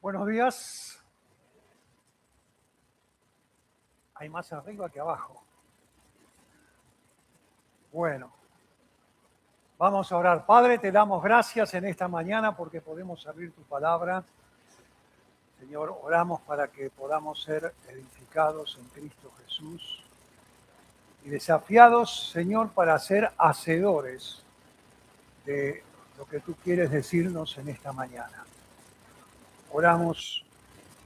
Buenos días. Hay más arriba que abajo. Bueno, vamos a orar. Padre, te damos gracias en esta mañana porque podemos abrir tu palabra. Señor, oramos para que podamos ser edificados en Cristo Jesús y desafiados, Señor, para ser hacedores de lo que tú quieres decirnos en esta mañana. Oramos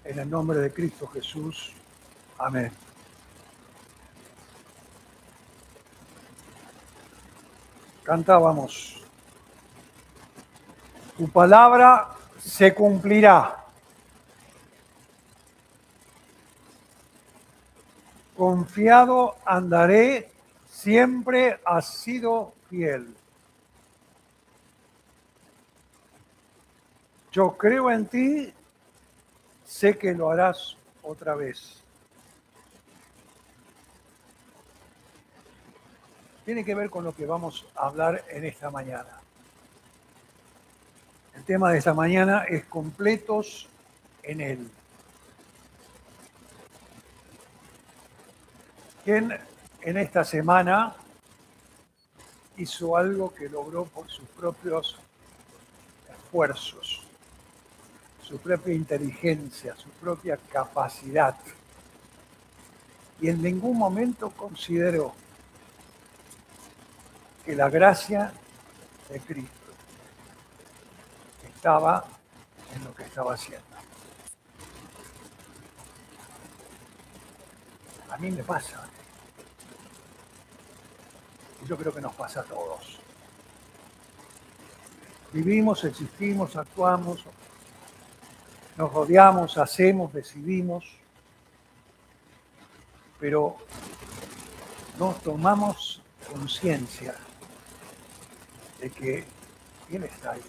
en el nombre de Cristo Jesús. Amén. Cantábamos: tu palabra se cumplirá. Confiado andaré, siempre has sido fiel. Yo creo en ti, sé que lo harás otra vez. Tiene que ver con lo que vamos a hablar en esta mañana. El tema de esta mañana es completos en Él. ¿Quién en esta semana hizo algo que logró por sus propios esfuerzos, su propia inteligencia, su propia capacidad, y en ningún momento consideró que la gracia de Cristo estaba en lo que estaba haciendo? A mí me pasa. Y yo creo que nos pasa a todos. Vivimos, existimos, actuamos, nos rodeamos, hacemos, decidimos, pero no tomamos conciencia de que Él está ahí.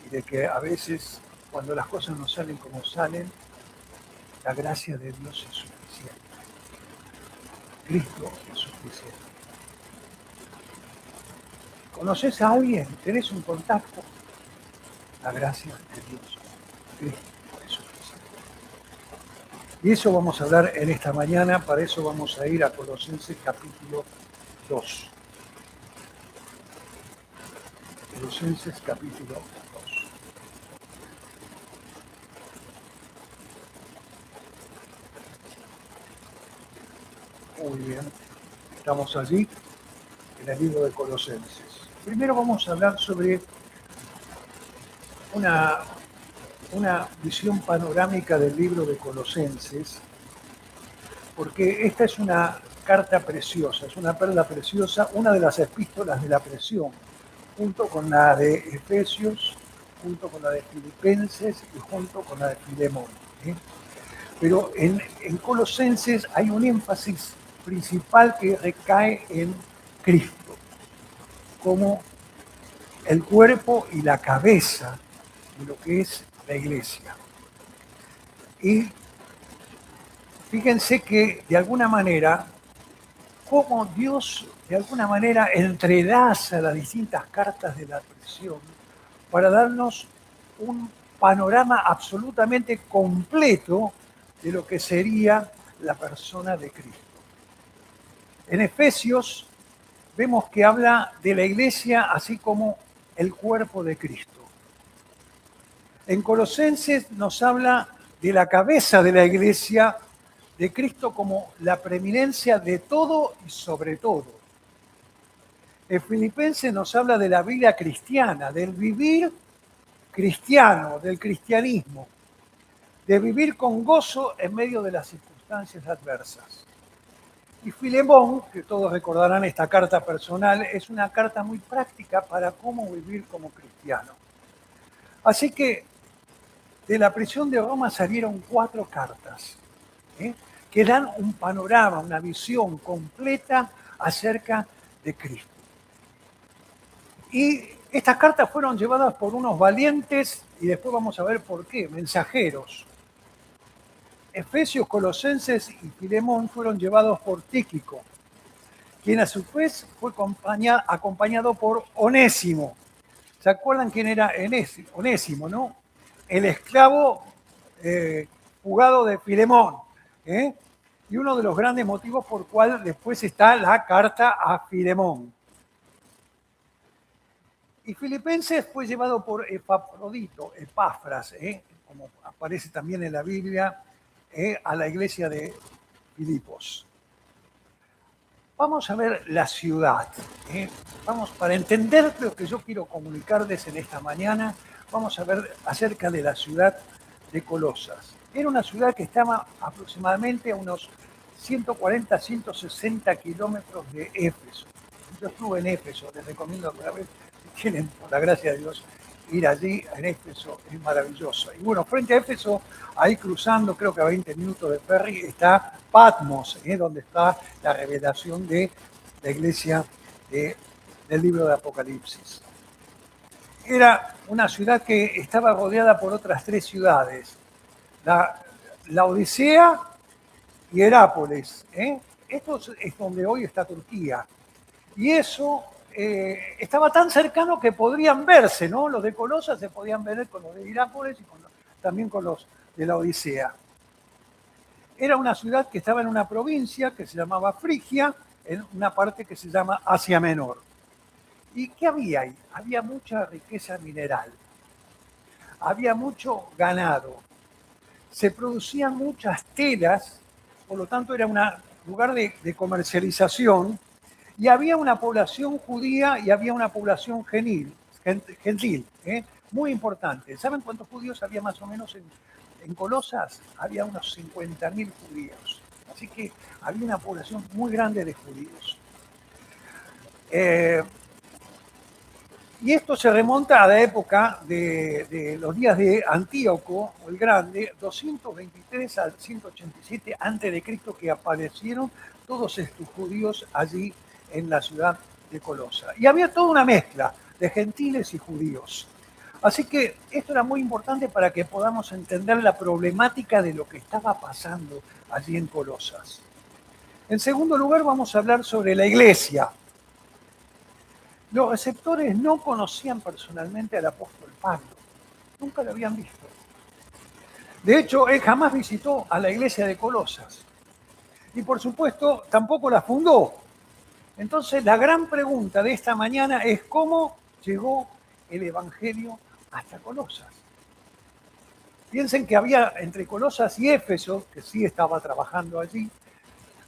Y de que a veces, cuando las cosas no salen como salen, la gracia de Dios es suficiente. Cristo es suficiente. ¿Conoces a alguien? ¿Tenés un contacto? La gracia de Dios, Cristo es suficiente. Y eso vamos a hablar en esta mañana. Para eso vamos a ir a Colosenses capítulo 2. Colosenses capítulo 2. Muy bien, estamos allí en el libro de Colosenses. Primero vamos a hablar sobre una visión panorámica del libro de Colosenses, porque esta es una carta preciosa, es una perla preciosa, una de las epístolas de la presión, junto con la de Efesios, junto con la de Filipenses y junto con la de Filemón. Pero en Colosenses hay un énfasis principal que recae en Cristo, como el cuerpo y la cabeza de lo que es la iglesia. Y fíjense que de alguna manera, cómo Dios de alguna manera entrelaza las distintas cartas de la presión para darnos un panorama absolutamente completo de lo que sería la persona de Cristo. En Efesios vemos que habla de la iglesia así como el cuerpo de Cristo. En Colosenses nos habla de la cabeza de la iglesia, de Cristo como la preeminencia de todo y sobre todo. En Filipenses nos habla de la vida cristiana, del vivir cristiano, del cristianismo, de vivir con gozo en medio de las circunstancias adversas. Y Filemón, que todos recordarán esta carta personal, es una carta muy práctica para cómo vivir como cristiano. Así que de la prisión de Roma salieron 4 cartas, que dan un panorama, una visión completa acerca de Cristo. Y estas cartas fueron llevadas por unos valientes, y después vamos a ver por qué, mensajeros. Efesios, Colosenses y Filemón fueron llevados por Tíquico, quien a su vez fue acompañado por Onésimo. ¿Se acuerdan quién era Onésimo, no? el esclavo fugado de Filemón. Y uno de los grandes motivos por cual después está la carta a Filemón. Y Filipenses fue llevado por Epafrodito, Epafras, como aparece también en la Biblia, a la iglesia de Filipos. Vamos a ver la ciudad. Vamos, para entender lo que yo quiero comunicarles en esta mañana, vamos a ver acerca de la ciudad de Colosas. Era una ciudad que estaba aproximadamente a unos 140, 160 kilómetros de Éfeso. Yo estuve en Éfeso, les recomiendo alguna vez, si tienen, por la gracia de Dios, ir allí en Éfeso, es maravilloso. Y bueno, frente a Éfeso, ahí cruzando, creo que a 20 minutos de ferry, está Patmos, donde está la revelación de la iglesia del libro de Apocalipsis. Era una ciudad que estaba rodeada por otras 3 ciudades, la Odisea y Herápolis. Esto es donde hoy está Turquía. Y eso estaba tan cercano que podrían verse, ¿no? Los de Colosas se podían ver con los de Herápolis y también con los de la Odisea. Era una ciudad que estaba en una provincia que se llamaba Frigia, en una parte que se llama Asia Menor. ¿Y qué había ahí? Había mucha riqueza mineral, había mucho ganado, se producían muchas telas, por lo tanto era un lugar de comercialización, y había una población judía y había una población gentil, muy importante. ¿Saben cuántos judíos había más o menos en Colosas? Había unos 50.000 judíos. Así que había una población muy grande de judíos. Y esto se remonta a la época de los días de Antíoco el Grande, 223 al 187 a.C., que aparecieron todos estos judíos allí en la ciudad de Colosa. Y había toda una mezcla de gentiles y judíos. Así que esto era muy importante para que podamos entender la problemática de lo que estaba pasando allí en Colosas. En segundo lugar, vamos a hablar sobre la iglesia. Los receptores no conocían personalmente al apóstol Pablo, nunca lo habían visto. De hecho, él jamás visitó a la iglesia de Colosas y por supuesto tampoco la fundó. Entonces la gran pregunta de esta mañana es cómo llegó el evangelio hasta Colosas. Piensen que había entre Colosas y Éfeso, que sí estaba trabajando allí,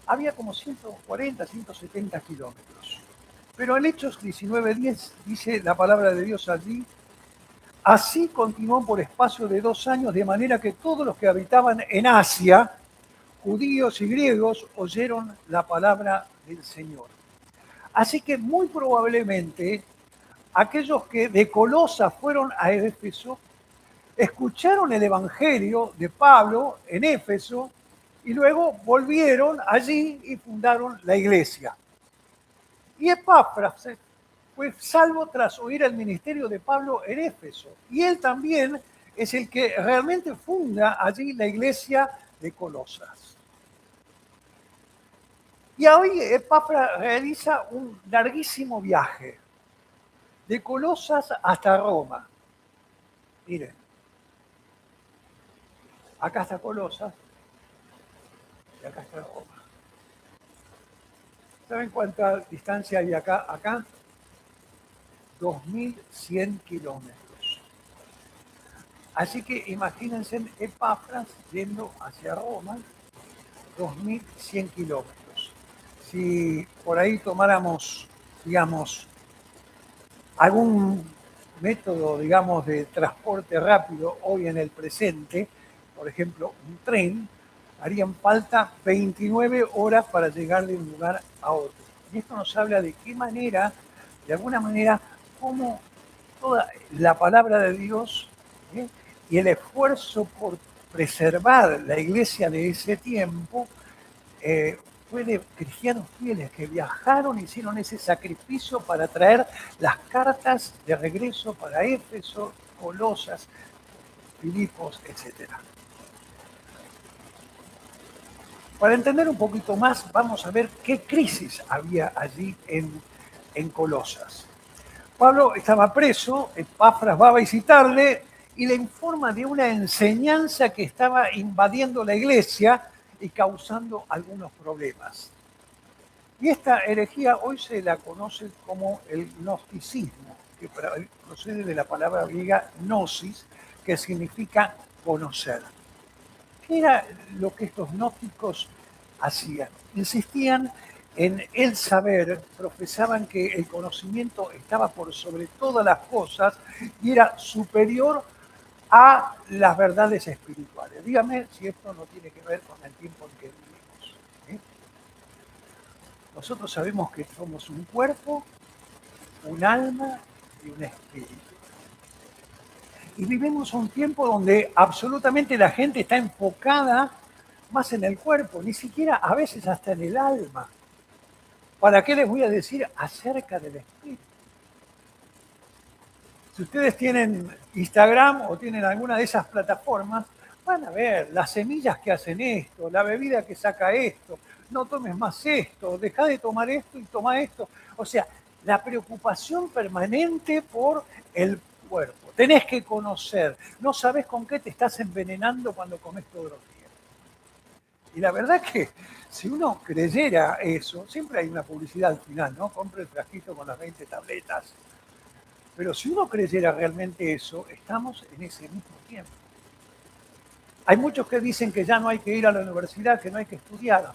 había como 140, 170 kilómetros. Pero en Hechos 19:10 dice la palabra de Dios allí: así continuó por espacio de 2 años, de manera que todos los que habitaban en Asia, judíos y griegos, oyeron la palabra del Señor. Así que muy probablemente aquellos que de Colosas fueron a Éfeso, escucharon el evangelio de Pablo en Éfeso y luego volvieron allí y fundaron la iglesia. Y Epafras fue salvo tras oír el ministerio de Pablo en Éfeso. Y él también es el que realmente funda allí la iglesia de Colosas. Y hoy Epafras realiza un larguísimo viaje, de Colosas hasta Roma. Miren, acá está Colosas y acá está Roma. ¿Saben cuánta distancia hay acá? Acá, 2.100 kilómetros. Así que imagínense Epafras yendo hacia Roma, 2.100 kilómetros. Si por ahí tomáramos, digamos, algún método, digamos, de transporte rápido hoy en el presente, por ejemplo, un tren, harían falta 29 horas para llegar de un lugar a otro. Y esto nos habla de qué manera, de alguna manera, cómo toda la palabra de Dios y el esfuerzo por preservar la iglesia de ese tiempo fue de cristianos fieles que viajaron, hicieron ese sacrificio para traer las cartas de regreso para Éfeso, Colosas, Filipos, etc. Para entender un poquito más, vamos a ver qué crisis había allí en Colosas. Pablo estaba preso, Epafras va a visitarle y le informa de una enseñanza que estaba invadiendo la iglesia y causando algunos problemas. Y esta herejía hoy se la conoce como el gnosticismo, que procede de la palabra griega gnosis, que significa conocer. ¿Qué era lo que estos gnósticos hacían? Insistían en el saber, profesaban que el conocimiento estaba por sobre todas las cosas y era superior a las verdades espirituales. Dígame si esto no tiene que ver con el tiempo en que vivimos. ¿Sí? Nosotros sabemos que somos un cuerpo, un alma y un espíritu. Y vivimos un tiempo donde absolutamente la gente está enfocada más en el cuerpo, ni siquiera a veces hasta en el alma. ¿Para qué les voy a decir acerca del espíritu? Si ustedes tienen Instagram o tienen alguna de esas plataformas, van a ver las semillas que hacen esto, la bebida que saca esto, no tomes más esto, deja de tomar esto y toma esto. O sea, la preocupación permanente por el cuerpo. Tenés que conocer, no sabes con qué te estás envenenando cuando comes todos los días. Y la verdad que si uno creyera eso, siempre hay una publicidad al final, ¿no? Compre el frasquito con las 20 tabletas. Pero si uno creyera realmente eso, estamos en ese mismo tiempo. Hay muchos que dicen que ya no hay que ir a la universidad, que no hay que estudiar.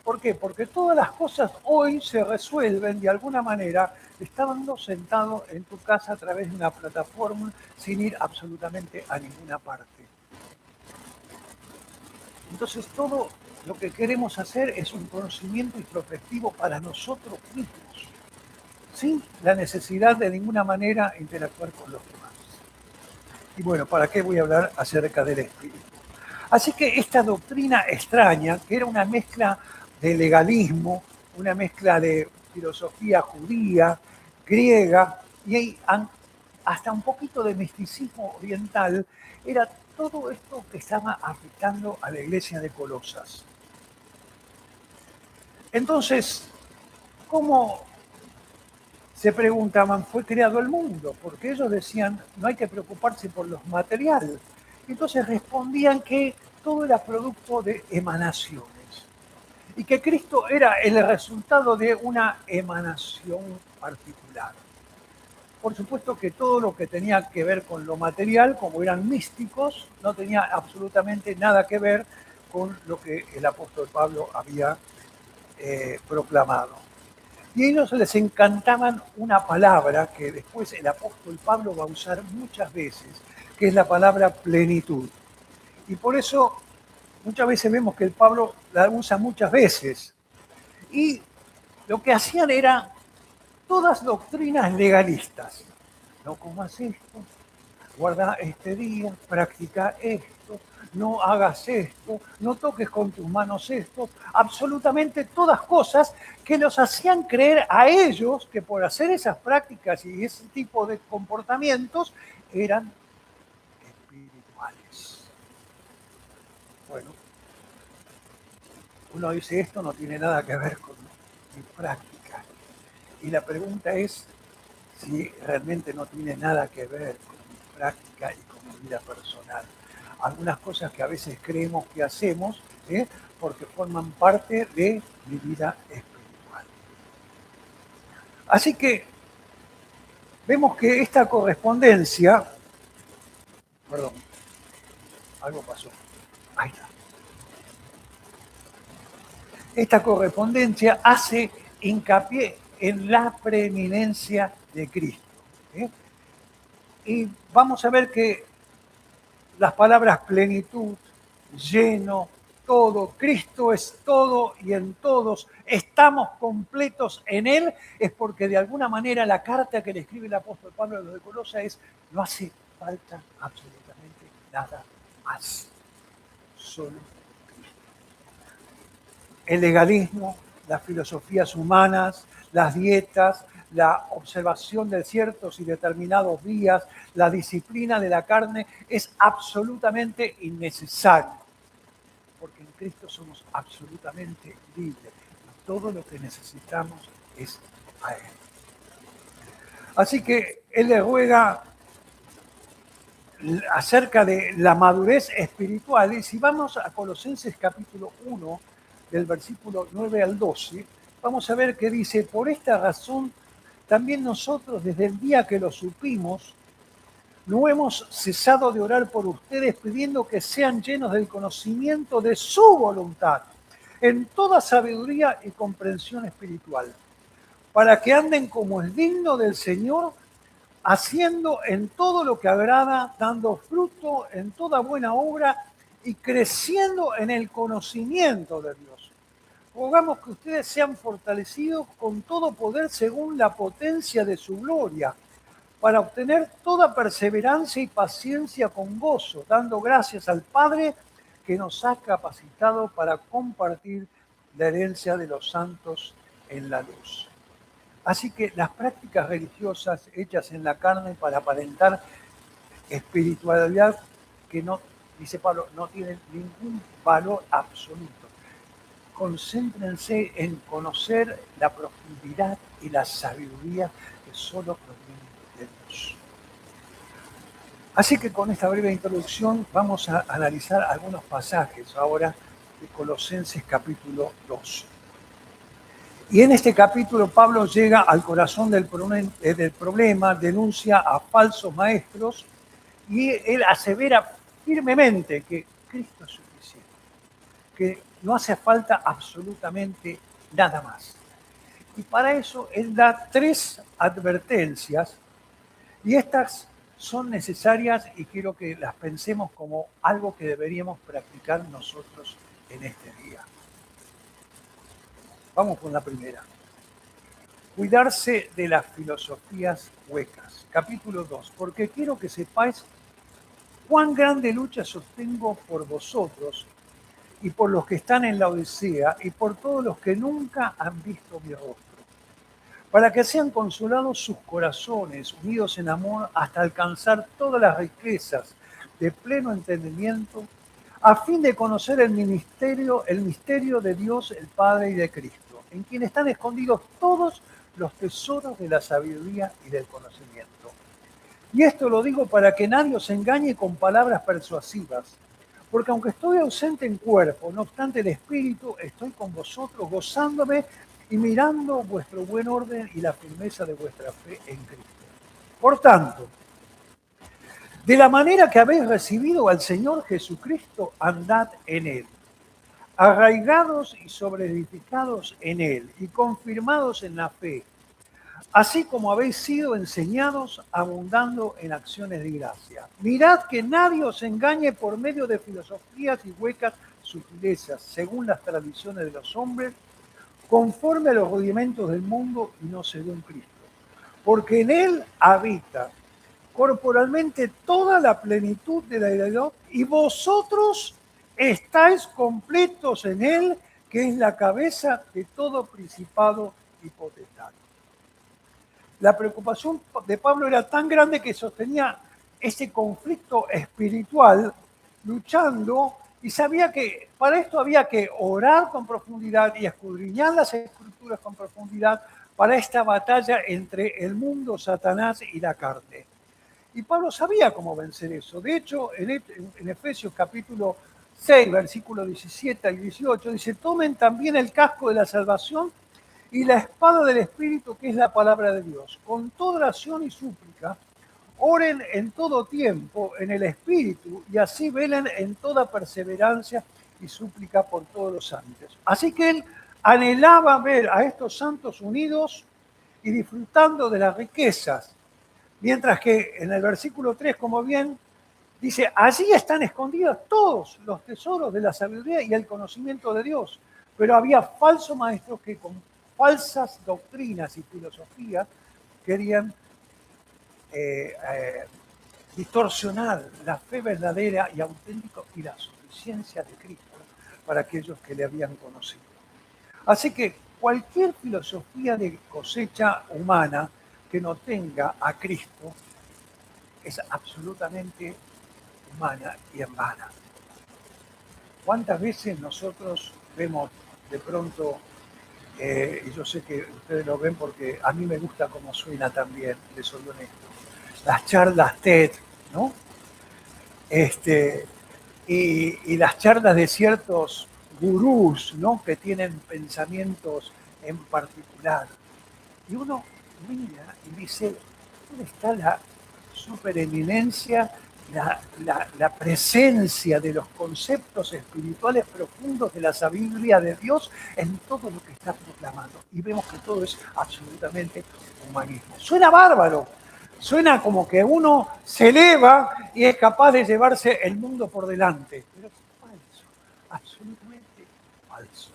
¿Por qué? Porque todas las cosas hoy se resuelven de alguna manera estando sentado en tu casa a través de una plataforma sin ir absolutamente a ninguna parte. Entonces todo lo que queremos hacer es un conocimiento introspectivo para nosotros mismos, sin la necesidad de ninguna manera interactuar con los demás. Y bueno, ¿para qué voy a hablar acerca del espíritu? Así que esta doctrina extraña, que era una mezcla de legalismo, una mezcla de filosofía judía, griega y hasta un poquito de misticismo oriental, era todo esto que estaba afectando a la iglesia de Colosas. Entonces, ¿cómo se preguntaban, fue creado el mundo? Porque ellos decían, no hay que preocuparse por los materiales. Entonces respondían que todo era producto de emanaciones y que Cristo era el resultado de una emanación particular. Por supuesto que todo lo que tenía que ver con lo material, como eran místicos, no tenía absolutamente nada que ver con lo que el apóstol Pablo había proclamado. Y a ellos les encantaban una palabra que después el apóstol Pablo va a usar muchas veces, que es la palabra plenitud. Y por eso muchas veces vemos que el Pablo la usa muchas veces. Y lo que hacían era todas doctrinas legalistas. No comas esto, guarda este día, practica esto, no hagas esto, no toques con tus manos esto, absolutamente todas cosas que los hacían creer a ellos que por hacer esas prácticas y ese tipo de comportamientos eran espirituales. Bueno, uno dice esto no tiene nada que ver con mi práctica. Y la pregunta es si realmente no tiene nada que ver con mi práctica y con mi vida personal. Algunas cosas que a veces creemos que hacemos porque forman parte de mi vida espiritual. Así que vemos que esta correspondencia, perdón, algo pasó, ahí está. Esta correspondencia hace hincapié en la preeminencia de Cristo. Y vamos a ver que las palabras plenitud, lleno, todo, Cristo es todo y en todos, estamos completos en Él, es porque de alguna manera la carta que le escribe el apóstol Pablo a los de Colosas es, no hace falta absolutamente nada más, solo Cristo. El legalismo, las filosofías humanas, las dietas, la observación de ciertos y determinados días, la disciplina de la carne es absolutamente innecesario, porque en Cristo somos absolutamente libres y todo lo que necesitamos es a Él. Así que Él le ruega acerca de la madurez espiritual. Y si vamos a Colosenses capítulo 1, del versículo 9 al 12, vamos a ver que dice: por esta razón también nosotros, desde el día que lo supimos, no hemos cesado de orar por ustedes, pidiendo que sean llenos del conocimiento de su voluntad, en toda sabiduría y comprensión espiritual, para que anden como es digno del Señor, haciendo en todo lo que agrada, dando fruto en toda buena obra y creciendo en el conocimiento de Dios. Rogamos que ustedes sean fortalecidos con todo poder según la potencia de su gloria, para obtener toda perseverancia y paciencia con gozo, dando gracias al Padre que nos ha capacitado para compartir la herencia de los santos en la luz. Así que las prácticas religiosas hechas en la carne para aparentar espiritualidad que no, dice Pablo, no tienen ningún valor absoluto. Concéntrense en conocer la profundidad y la sabiduría que solo proviene de Dios. Así que con esta breve introducción vamos a analizar algunos pasajes ahora de Colosenses capítulo 2. Y en este capítulo Pablo llega al corazón del problema, denuncia a falsos maestros y él asevera firmemente que Cristo es suficiente, que no hace falta absolutamente nada más. Y para eso él da 3 advertencias, y estas son necesarias y quiero que las pensemos como algo que deberíamos practicar nosotros en este día. Vamos con la primera. Cuidarse de las filosofías huecas. Capítulo 2. Porque quiero que sepáis cuán grande lucha sostengo por vosotros y por los que están en la Odisea y por todos los que nunca han visto mi rostro, para que sean consolados sus corazones, unidos en amor, hasta alcanzar todas las riquezas de pleno entendimiento, a fin de conocer el misterio de Dios el Padre y de Cristo, en quien están escondidos todos los tesoros de la sabiduría y del conocimiento. Y esto lo digo para que nadie os engañe con palabras persuasivas, porque aunque estoy ausente en cuerpo, no obstante el espíritu, estoy con vosotros gozándome y mirando vuestro buen orden y la firmeza de vuestra fe en Cristo. Por tanto, de la manera que habéis recibido al Señor Jesucristo, andad en Él, arraigados y sobreedificados en Él y confirmados en la fe, así como habéis sido enseñados, abundando en acciones de gracia. Mirad que nadie os engañe por medio de filosofías y huecas sutilezas, según las tradiciones de los hombres, conforme a los rudimentos del mundo y no según Cristo. Porque en Él habita corporalmente toda la plenitud de la deidad, y vosotros estáis completos en Él, que es la cabeza de todo principado y potestad. La preocupación de Pablo era tan grande que sostenía ese conflicto espiritual, luchando, y sabía que para esto había que orar con profundidad y escudriñar las escrituras con profundidad para esta batalla entre el mundo, Satanás y la carne. Y Pablo sabía cómo vencer eso. De hecho, en Efesios capítulo 6, versículos 17 y 18, dice: tomen también el casco de la salvación y la espada del Espíritu, que es la palabra de Dios. Con toda oración y súplica, oren en todo tiempo en el Espíritu, y así velen en toda perseverancia y súplica por todos los santos. Así que él anhelaba ver a estos santos unidos y disfrutando de las riquezas. Mientras que en el versículo 3, como bien dice, allí están escondidos todos los tesoros de la sabiduría y el conocimiento de Dios. Pero había falsos maestros que con falsas doctrinas y filosofías querían distorsionar la fe verdadera y auténtica y la suficiencia de Cristo para aquellos que le habían conocido. Así que cualquier filosofía de cosecha humana que no tenga a Cristo es absolutamente humana y en vana. ¿Cuántas veces nosotros vemos de pronto, y yo sé que ustedes lo ven porque a mí me gusta cómo suena también, les soy honesto, las charlas TED, ¿no? este, y las charlas de ciertos gurús, ¿no? Que tienen pensamientos en particular. Y uno mira y dice, ¿dónde está la supereminencia, la presencia de los conceptos espirituales profundos de la sabiduría de Dios en todo lo que está proclamando? Y vemos que todo es absolutamente humanismo. Suena bárbaro, suena como que uno se eleva y es capaz de llevarse el mundo por delante, pero es falso, absolutamente falso.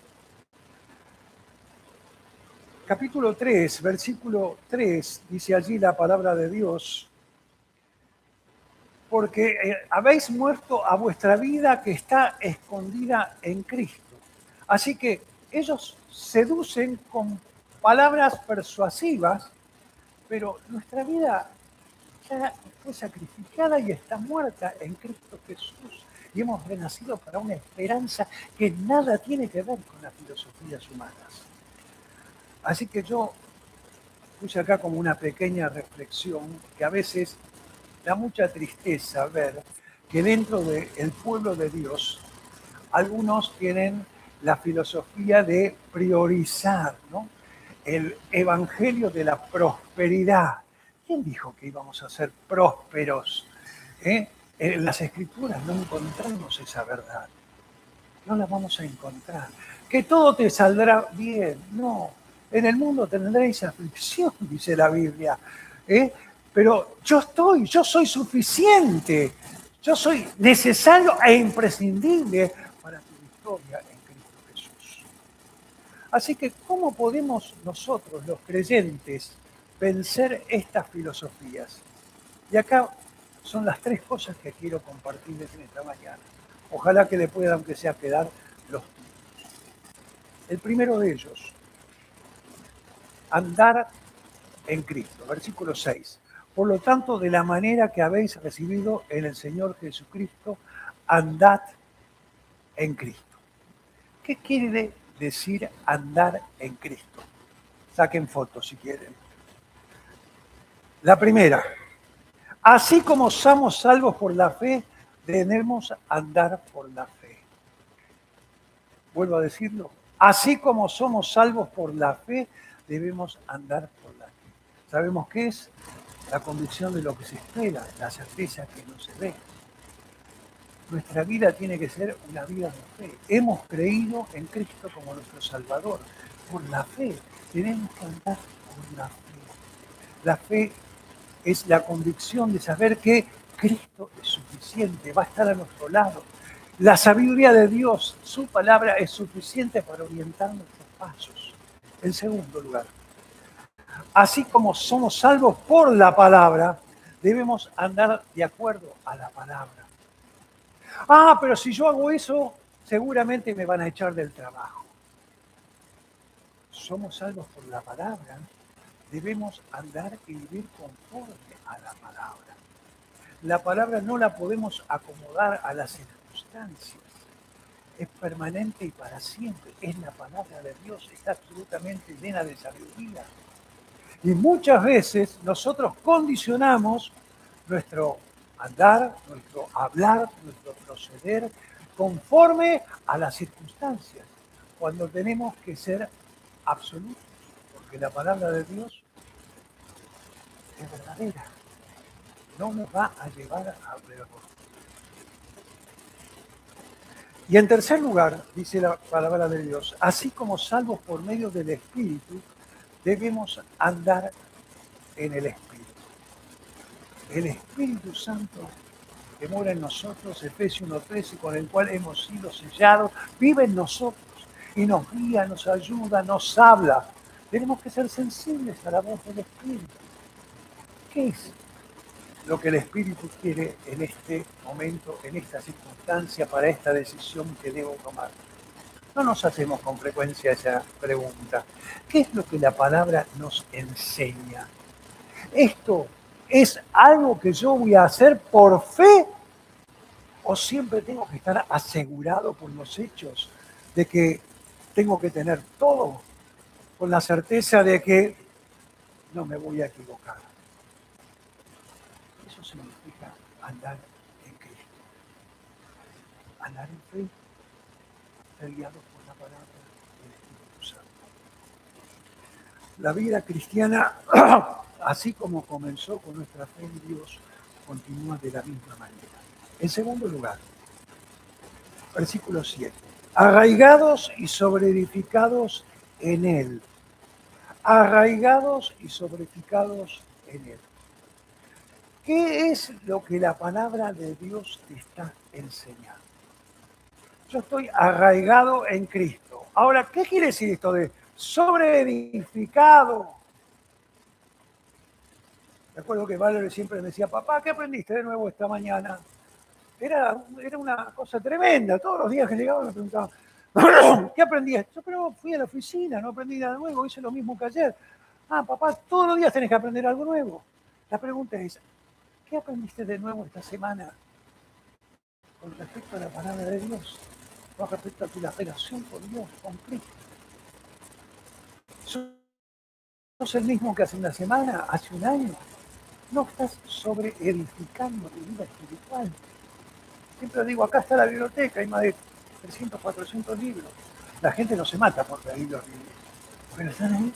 Capítulo 3, versículo 3, dice allí la palabra de Dios, porque habéis muerto a vuestra vida que está escondida en Cristo. Así que ellos seducen con palabras persuasivas, pero nuestra vida ya fue sacrificada y está muerta en Cristo Jesús. Y hemos renacido para una esperanza que nada tiene que ver con las filosofías humanas. Así que yo puse acá como una pequeña reflexión que a veces da mucha tristeza ver que dentro del pueblo de Dios algunos tienen la filosofía de priorizar, ¿no? El evangelio de la prosperidad. ¿Quién dijo que íbamos a ser prósperos? En las escrituras no encontramos esa verdad. No la vamos a encontrar. Que todo te saldrá bien. No. En el mundo tendréis aflicción, dice la Biblia. Pero yo soy suficiente. Yo soy necesario e imprescindible para tu victoria en Cristo Jesús. Así que, ¿cómo podemos nosotros, los creyentes, vencer estas filosofías? Y acá son las tres cosas que quiero compartirles en esta mañana. Ojalá que le pueda, aunque sea, quedar los títulos. El primero de ellos, andar en Cristo. Versículo 6. Por lo tanto, de la manera que habéis recibido en el Señor Jesucristo, andad en Cristo. ¿Qué quiere decir andar en Cristo? Saquen fotos si quieren. La primera, así como somos salvos por la fe, debemos andar por la fe. Vuelvo a decirlo. Así como somos salvos por la fe, debemos andar por la fe. ¿Sabemos qué es? La convicción de lo que se espera, la certeza que no se ve. Nuestra vida tiene que ser una vida de fe. Hemos creído en Cristo como nuestro Salvador. Por la fe. Tenemos que andar por la fe. La fe es la convicción de saber que Cristo es suficiente, va a estar a nuestro lado. La sabiduría de Dios, su palabra, es suficiente para orientar nuestros pasos. En segundo lugar, así como somos salvos por la palabra, debemos andar de acuerdo a la palabra. Ah, pero si yo hago eso, seguramente me van a echar del trabajo. Somos salvos por la palabra, debemos andar y vivir conforme a la palabra. La palabra no la podemos acomodar a las circunstancias. Es permanente y para siempre. Es la palabra de Dios, está absolutamente llena de sabiduría. Y muchas veces nosotros condicionamos nuestro andar, nuestro hablar, nuestro proceder conforme a las circunstancias, cuando tenemos que ser absolutos, porque la palabra de Dios es verdadera, no nos va a llevar a error. Y en tercer lugar, dice la palabra de Dios, así como salvos por medio del Espíritu, debemos andar en el Espíritu. El Espíritu Santo que mora en nosotros, Efesios 1:13, con el cual hemos sido sellados, vive en nosotros y nos guía, nos ayuda, nos habla. Tenemos que ser sensibles a la voz del Espíritu. ¿Qué es lo que el Espíritu quiere en este momento, en esta circunstancia, para esta decisión que debo tomar? No nos hacemos con frecuencia esa pregunta. ¿Qué es lo que la palabra nos enseña? ¿Esto es algo que yo voy a hacer por fe o siempre tengo que estar asegurado por los hechos de que tengo que tener todo con la certeza de que no me voy a equivocar? Eso significa andar en Cristo. andar en fe, ser guiados por la palabra del Espíritu Santo. La vida cristiana, así como comenzó con nuestra fe en Dios, continúa de la misma manera. En segundo lugar, versículo 7. Arraigados y sobreedificados en Él. Arraigados y sobreedificados en Él. ¿Qué es lo que la palabra de Dios te está enseñando? Yo estoy arraigado en Cristo. Ahora, ¿qué quiere decir esto de sobreedificado? Recuerdo que Valerie siempre me decía, papá, ¿qué aprendiste de nuevo esta mañana? Era una cosa tremenda. Todos los días que llegaba me preguntaban, ¿qué aprendí? Yo pero fui a la oficina, no aprendí nada nuevo, hice lo mismo que ayer. Ah, papá, todos los días tenés que aprender algo nuevo. La pregunta es, ¿qué aprendiste de nuevo esta semana con respecto a la palabra de Dios? Con respecto a tu relación con Dios, con Cristo. ¿Sos el mismo que hace una semana, hace un año? No estás sobreedificando tu vida espiritual. Siempre digo, acá está la biblioteca, hay más de 300, 400 libros. La gente no se mata por pedir los libros, pero están ahí,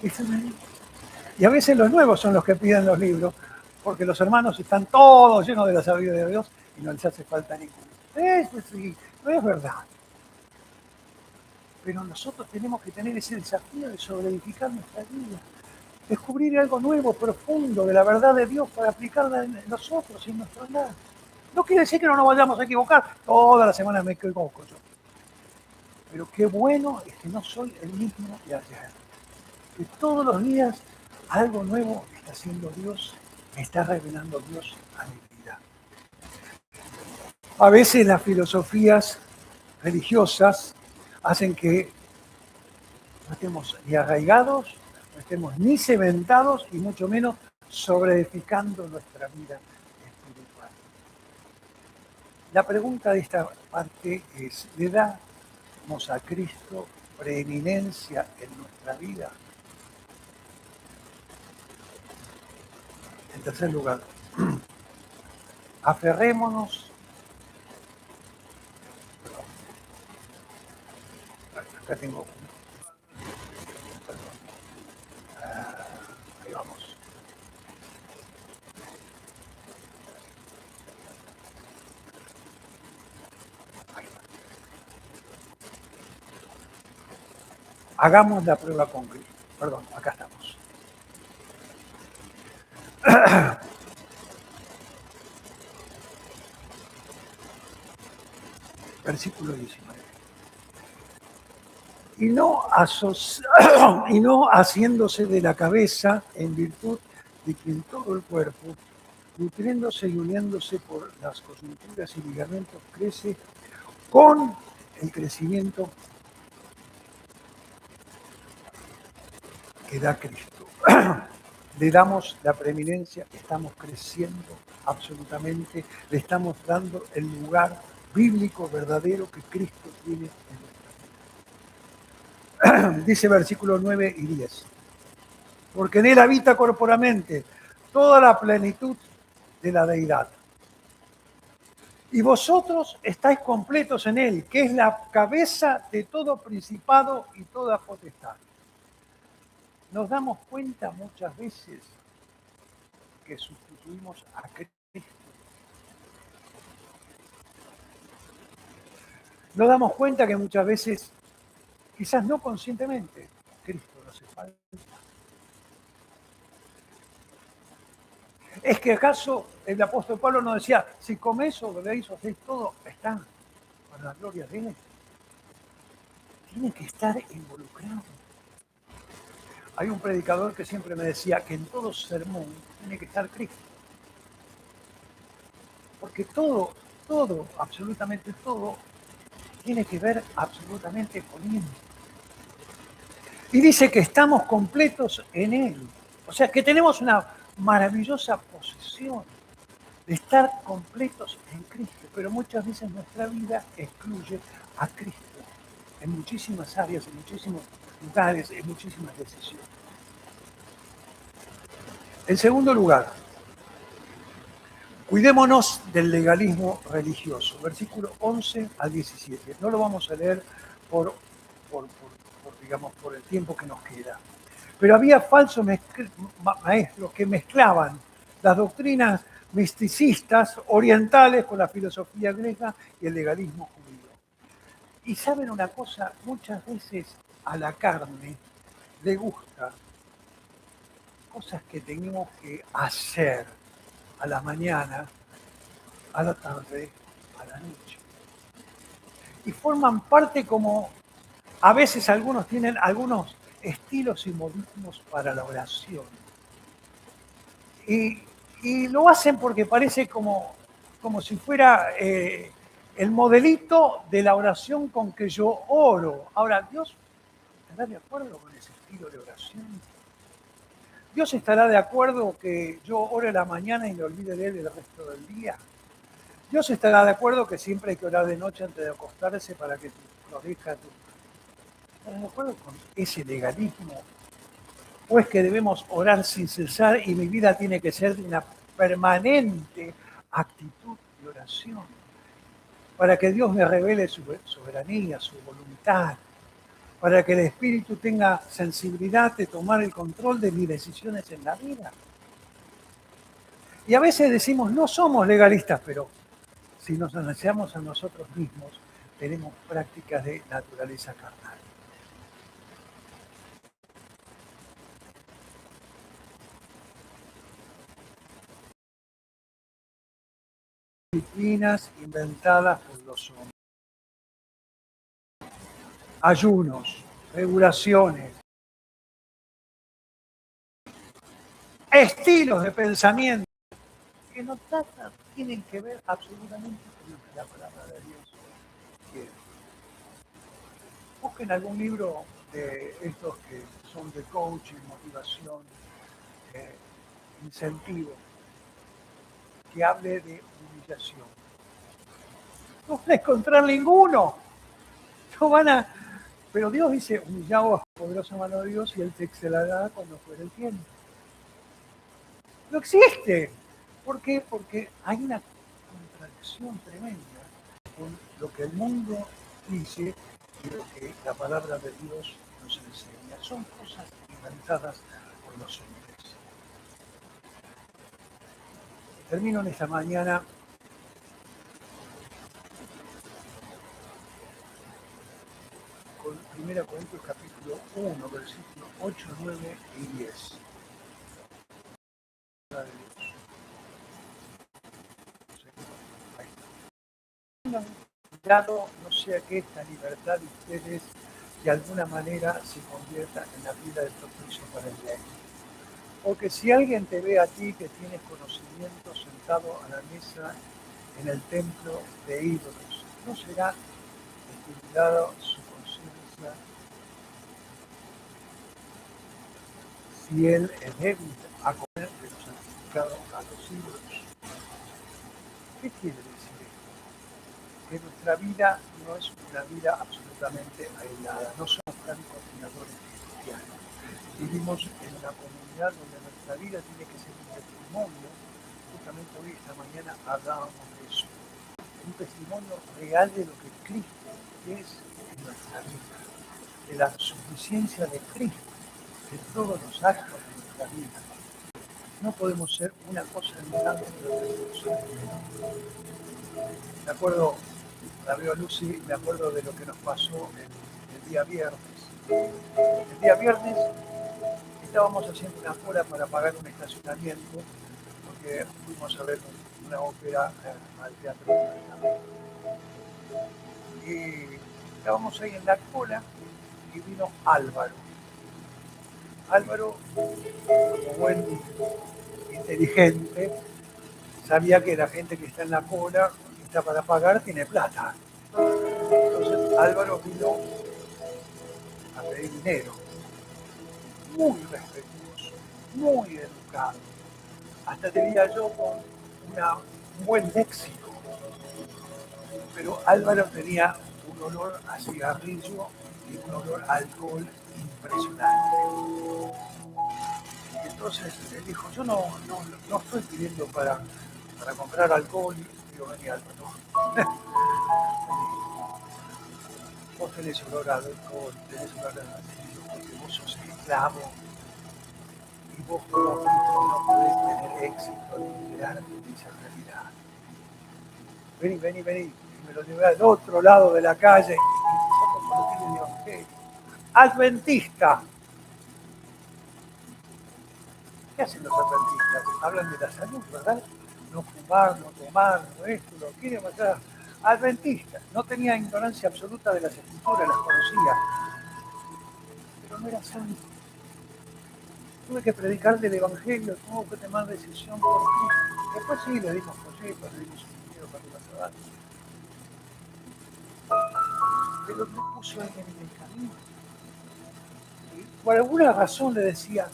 están ahí. Y a veces los nuevos son los que piden los libros, porque los hermanos están todos llenos de la sabiduría de Dios y no les hace falta ninguno. Eso sí, no es verdad. Pero nosotros tenemos que tener ese desafío de sobreedificar nuestra vida, descubrir algo nuevo, profundo de la verdad de Dios para aplicarla en nosotros y en nuestro andar. No quiere decir que no nos vayamos a equivocar, todas las semanas me equivoco yo. Pero qué bueno es que no soy el mismo de ayer. Que todos los días algo nuevo está haciendo Dios, me está revelando Dios a mi vida. A veces las filosofías religiosas hacen que no estemos ni arraigados, no estemos ni cementados y mucho menos sobreedificando nuestra vida espiritual. La pregunta de esta parte es, ¿le damos a Cristo preeminencia en nuestra vida? En tercer lugar, aferrémonos. Acá tengo. Ahí vamos. Ahí va. Hagamos la prueba con Cristo. Perdón, acá estamos. Versículo 19. Y no haciéndose de la cabeza en virtud de quien todo el cuerpo, nutriéndose y uniéndose por las coyunturas y ligamentos, crece con el crecimiento que da Cristo. Le damos la preeminencia, estamos creciendo absolutamente, le estamos dando el lugar bíblico verdadero que Cristo tiene en nuestra vida. Dice versículos 9 y 10. Porque en él habita corporalmente toda la plenitud de la deidad. Y vosotros estáis completos en él, que es la cabeza de todo principado y toda potestad. Nos damos cuenta muchas veces que sustituimos a Cristo. Nos damos cuenta que muchas veces, quizás no conscientemente, Cristo nos hace falta. ¿Es que acaso el apóstol Pablo nos decía, si coméis o bebéis o hacéis todo, está para la gloria de él? Tiene que estar involucrado. Hay un predicador que siempre me decía que en todo sermón tiene que estar Cristo. Porque todo, absolutamente todo, tiene que ver absolutamente con Él. Y dice que estamos completos en Él. O sea, que tenemos una maravillosa posesión de estar completos en Cristo. Pero muchas veces nuestra vida excluye a Cristo en muchísimas áreas, en muchísimos lugares, en muchísimas decisiones. En segundo lugar, Cuidémonos del legalismo religioso. Versículo 11 al 17. No lo vamos a leer digamos, por el tiempo que nos queda. Pero había falsos maestros que mezclaban las doctrinas misticistas orientales con la filosofía griega y el legalismo judío. Y saben una cosa, muchas veces a la carne le gusta cosas que tenemos que hacer a la mañana, a la tarde, a la noche. Y forman parte como, a veces algunos tienen algunos estilos y modismos para la oración. Y lo hacen porque parece como si fuera el modelito de la oración con que yo oro. Ahora, ¿Dios estará de acuerdo con ese estilo de oración? ¿Dios estará de acuerdo que yo ore a la mañana y me olvide de él el resto del día? ¿Dios estará de acuerdo que siempre hay que orar de noche antes de acostarse para que florezca tu... ¿Estará de acuerdo con ese legalismo? ¿O es que debemos orar sin cesar y mi vida tiene que ser de una permanente actitud de oración? Para que Dios me revele su soberanía, su voluntad, para que el Espíritu tenga sensibilidad de tomar el control de mis decisiones en la vida. Y a veces decimos, no somos legalistas, pero si nos analizamos a nosotros mismos, tenemos prácticas de naturaleza carnal. Disciplinas inventadas por los hombres. Ayunos, regulaciones, estilos de pensamiento que no tienen que ver absolutamente con lo que la palabra de Dios quiere. Busquen algún libro de estos que son de coaching, motivación, incentivo, que hable de humillación. No van a encontrar ninguno. No van a... Pero Dios dice, humillaos a la poderosa mano de Dios y Él te excelará cuando fuere el tiempo. No existe. ¿Por qué? Porque hay una contradicción tremenda con lo que el mundo dice y lo que la palabra de Dios nos enseña. Son cosas inventadas por los hombres. Termino en esta mañana con 1 Corintios capítulo 1, versículos 8, 9 y 10. Cuidado, no sea que esta libertad de ustedes de alguna manera se convierta en la vida del propicio para el bien. Porque si alguien te ve a ti que tienes conocimiento sentado a la mesa en el templo de ídolos, ¿no será estimulado su conciencia si él es débil a comer de lo santificado a los ídolos? ¿Qué quiere decir esto? Que nuestra vida no es una vida absolutamente aislada, no somos coordinadores cristianos. Vivimos en una comunidad donde nuestra vida tiene que ser un testimonio. Justamente hoy, esta mañana, hablábamos de eso. Un testimonio real de lo que Cristo es en nuestra vida, de la suficiencia de Cristo en todos los actos de nuestra vida. No podemos ser una cosa en el lado de otra cosa. Me acuerdo, la veo a Lucy, me acuerdo de lo que nos pasó el día viernes. El día viernes estábamos haciendo una cola para pagar un estacionamiento porque fuimos a ver una ópera al Teatro Nacional. Y estábamos ahí en la cola y vino Álvaro. Álvaro, como buen inteligente, sabía que la gente que está en la cola, que está para pagar, tiene plata. Entonces Álvaro vino a pedir dinero. Muy respetuoso, muy educado. Hasta diría yo con un buen léxico. Pero Álvaro tenía un olor a cigarrillo y un olor a alcohol impresionante. Entonces él dijo, yo no estoy pidiendo para para comprar alcohol. Y digo, vení, Álvaro. Vos tenés olor a alcohol, tenés olor a vacío, porque vos sos esclavo y vos como hijo no podés tener éxito ni liberarte de esa realidad. Vení, vení, vení. Y me lo llevé al otro lado de la calle y nosotros con el evangelio. Adventista. ¿Qué hacen los adventistas? Hablan de la salud, ¿verdad? No fumar, no tomar, no esto, lo quieren matar. Adventista. No tenía ignorancia absoluta de las escrituras, las conocía, pero no era santo. Tuve que predicarle el evangelio, tuvo que tomar decisión por mí. Después sí, le dimos folletos, le dimos un dinero para ir a trabajar. Pero no puso a alguien en el camino. Y por alguna razón le decía,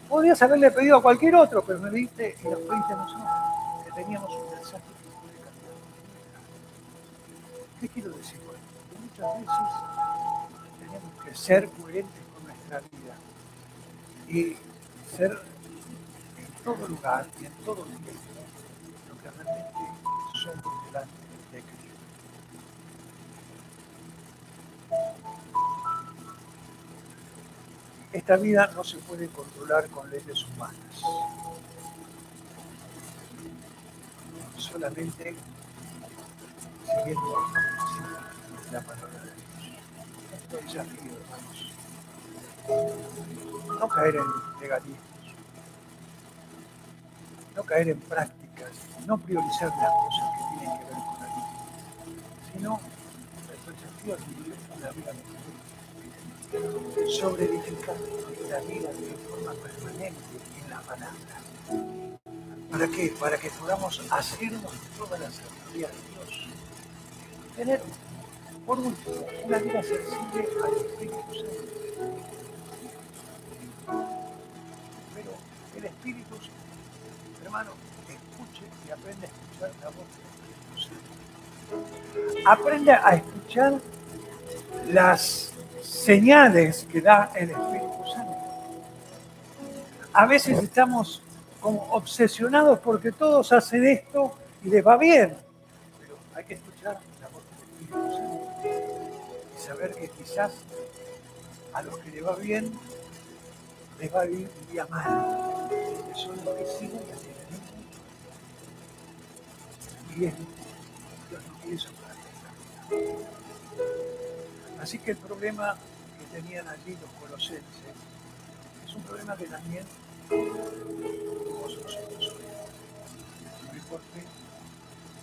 podrías haberle pedido a cualquier otro, pero me viste y nos pediste a nosotros, que teníamos un mensaje que puede cambiar tu vida. ¿Qué quiero decir con esto? Que muchas veces tenemos que ser coherentes con nuestra vida y ser en todo lugar y en todo tiempo lo que realmente somos delante de Cristo. Esta vida no se puede controlar con leyes humanas, solamente siguiendo la palabra de Dios. Esto es desafío, hermanos. No caer en legalismos, no caer en prácticas, no priorizar las cosas que tienen que ver con la vida, sino el desafío es vivir una vida mejor, sobre edificar la vida de forma permanente en la palabra. ¿Para qué? Para que podamos hacernos toda la sabiduría de Dios. Tener, por último, una vida sensible al Espíritu Santo. Pero el Espíritu Santo, hermano, escuche y aprende a escuchar la voz del Espíritu Santo. Aprende a escuchar las señales que da el Espíritu Santo. A veces estamos como obsesionados porque todos hacen esto y les va bien. Pero hay que escuchar la voz del Espíritu Santo y saber que quizás a los que les va bien, les va a ir un día mal. Que son los que siguen al enemigo y es Dios no quiere eso para esta vida. Así que el problema que tenían allí los colosenses es un problema que también tenemos nosotros hoy. No importa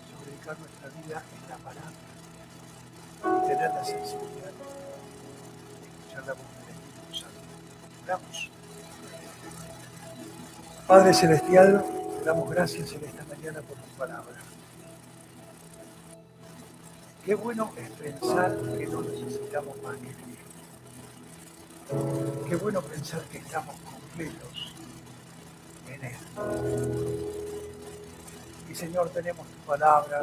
sobre dedicar nuestra vida en la palabra y tener la sensibilidad de escuchar la voz del Espíritu Santo. Oramos. Padre Celestial, te damos gracias en esta mañana por tu palabra. Qué bueno es pensar que no necesitamos más que Cristo. Qué bueno pensar que estamos completos en Él. Y Señor, tenemos tu palabra,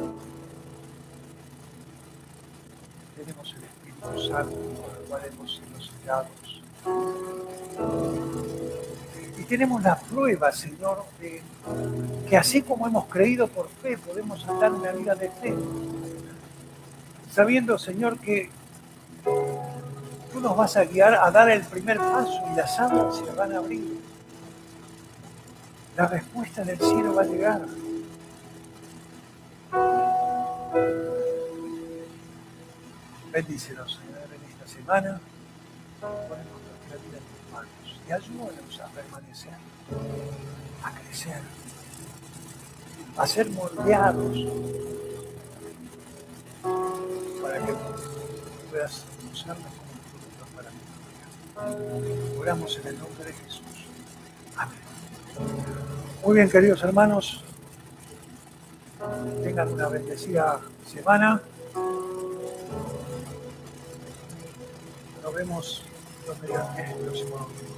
tenemos el Espíritu Santo con el cual hemos sido sellados. Y tenemos la prueba, Señor, de que así como hemos creído por fe, podemos andar una vida de fe. Sabiendo, Señor, que tú nos vas a guiar a dar el primer paso y las aguas se van a abrir. La respuesta del cielo va a llegar. Bendícenos, Señor, en esta semana. Ponemos nuestra vida en tus manos y ayúdanos a permanecer, a crecer, a ser moldeados para que puedas usarnos como instrumento para tu gloria. Oramos en el nombre de Jesús. Amén. Muy bien, queridos hermanos, tengan una bendecida semana. Nos vemos el próximo domingo.